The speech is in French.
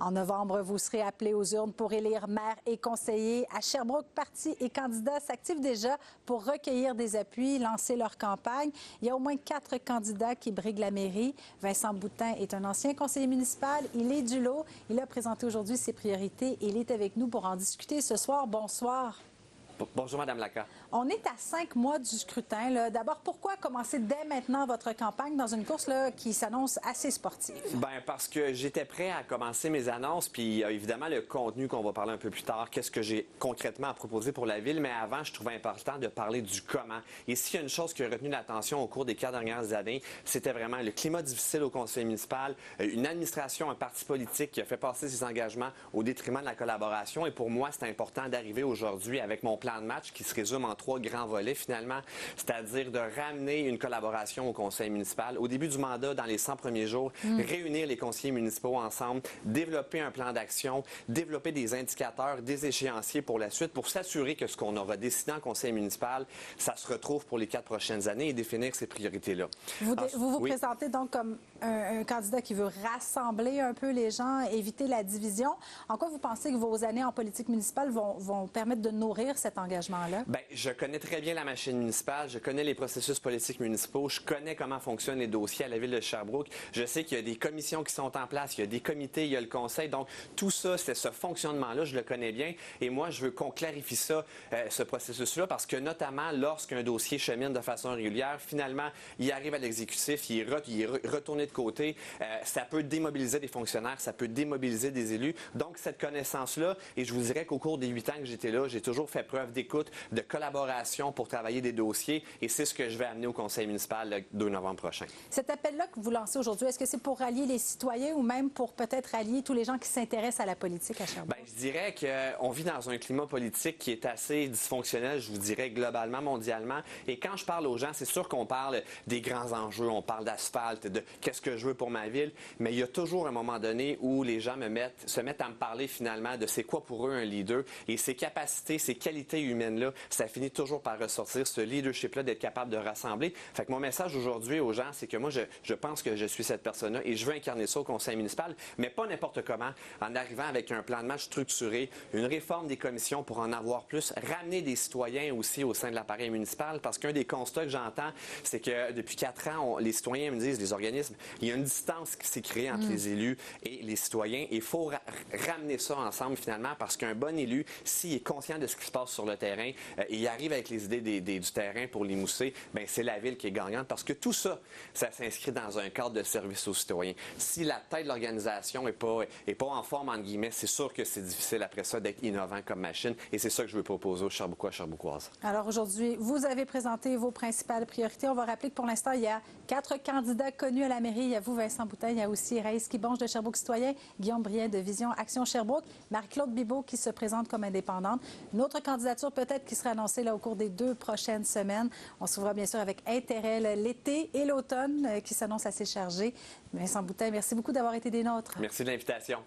En novembre, vous serez appelé aux urnes pour élire maire et conseiller. À Sherbrooke, partis et candidats s'activent déjà pour recueillir des appuis, lancer leur campagne. Il y a au moins 4 candidats qui briguent la mairie. Vincent Boutin est un ancien conseiller municipal. Il est du lot. Il a présenté aujourd'hui ses priorités et il est avec nous pour en discuter ce soir. Bonsoir. Bonjour, Mme Lacroix. On est à 5 mois du scrutin. D'abord, pourquoi commencer dès maintenant votre campagne dans une course qui s'annonce assez sportive? Bien, parce que j'étais prêt à commencer mes annonces, puis évidemment le contenu qu'on va parler un peu plus tard, qu'est-ce que j'ai concrètement à proposer pour la ville, mais avant, je trouvais important de parler du comment. Et s'il y a une chose qui a retenu l'attention au cours des 4 dernières années, c'était vraiment le climat difficile au conseil municipal, une administration, un parti politique qui a fait passer ses engagements au détriment de la collaboration. Et pour moi, c'est important d'arriver aujourd'hui avec mon plan de match qui se résume en 3 grands volets finalement, c'est-à-dire de ramener une collaboration au conseil municipal. Au début du mandat, dans les 100 premiers jours, réunir les conseillers municipaux ensemble, développer un plan d'action, développer des indicateurs, des échéanciers pour la suite, pour s'assurer que ce qu'on aura décidé en conseil municipal, ça se retrouve pour les 4 prochaines années et définir ces priorités-là. Vous présentez donc comme un candidat qui veut rassembler un peu les gens, éviter la division. En quoi vous pensez que vos années en politique municipale vont permettre de nourrir cet engagement-là? Bien, je connais très bien la machine municipale, je connais les processus politiques municipaux, je connais comment fonctionnent les dossiers à la ville de Sherbrooke. Je sais qu'il y a des commissions qui sont en place, il y a des comités, il y a le conseil. Donc, tout ça, c'est ce fonctionnement-là, je le connais bien. Et moi, je veux qu'on clarifie ça, ce processus-là, parce que notamment, lorsqu'un dossier chemine de façon régulière, finalement, il arrive à l'exécutif, il est retourné de côté. Ça peut démobiliser des fonctionnaires, ça peut démobiliser des élus. Donc, cette connaissance-là, et je vous dirais qu'au cours des 8 ans que j'étais là, j'ai toujours fait preuve d'écoute, de collaboration pour travailler des dossiers. Et c'est ce que je vais amener au conseil municipal le 2 novembre prochain. Cet appel-là que vous lancez aujourd'hui, est-ce que c'est pour rallier les citoyens ou même pour peut-être rallier tous les gens qui s'intéressent à la politique à Sherbrooke? Bien, je dirais qu'on vit dans un climat politique qui est assez dysfonctionnel, je vous dirais, globalement, mondialement. Et quand je parle aux gens, c'est sûr qu'on parle des grands enjeux, on parle d'asphalte, de qu'est-ce que je veux pour ma ville, mais il y a toujours un moment donné où les gens se mettent à me parler finalement de c'est quoi pour eux un leader et ses capacités, ses qualités humaines-là, ça finit toujours par ressortir, ce leadership-là, d'être capable de rassembler. Fait que mon message aujourd'hui aux gens, c'est que moi, je pense que je suis cette personne-là et je veux incarner ça au conseil municipal, mais pas n'importe comment, en arrivant avec un plan de match structuré, une réforme des commissions pour en avoir plus, ramener des citoyens aussi au sein de l'appareil municipal, parce qu'un des constats que j'entends, c'est que depuis 4 ans, les citoyens me disent, les organismes, il y a une distance qui s'est créée entre les élus et les citoyens et il faut ramener ça ensemble finalement, parce qu'un bon élu, s'il est conscient de ce qui se passe sur le terrain, et il arrive avec les idées du terrain pour les mousser, bien, c'est la ville qui est gagnante parce que tout ça, ça s'inscrit dans un cadre de service aux citoyens. Si la tête de l'organisation n'est pas en forme, entre guillemets, c'est sûr que c'est difficile après ça d'être innovant comme machine et c'est ça que je veux proposer aux Sherbrookois, Sherbrookoises. Alors aujourd'hui, vous avez présenté vos principales priorités. On va rappeler que pour l'instant, il y a 4 candidats connus à la mairie. Il y a vous, Vincent Boutin, il y a aussi Raïs Kibonge de Sherbrooke Citoyen, Guillaume Brien de Vision Action Sherbrooke, Marie-Claude Bibeau qui se présente comme indépendante. Une autre candidature peut-être qui sera annoncée là, au cours des 2 prochaines semaines. On se verra bien sûr avec intérêt l'été et l'automne qui s'annoncent assez chargés. Vincent Boutin, merci beaucoup d'avoir été des nôtres. Merci de l'invitation.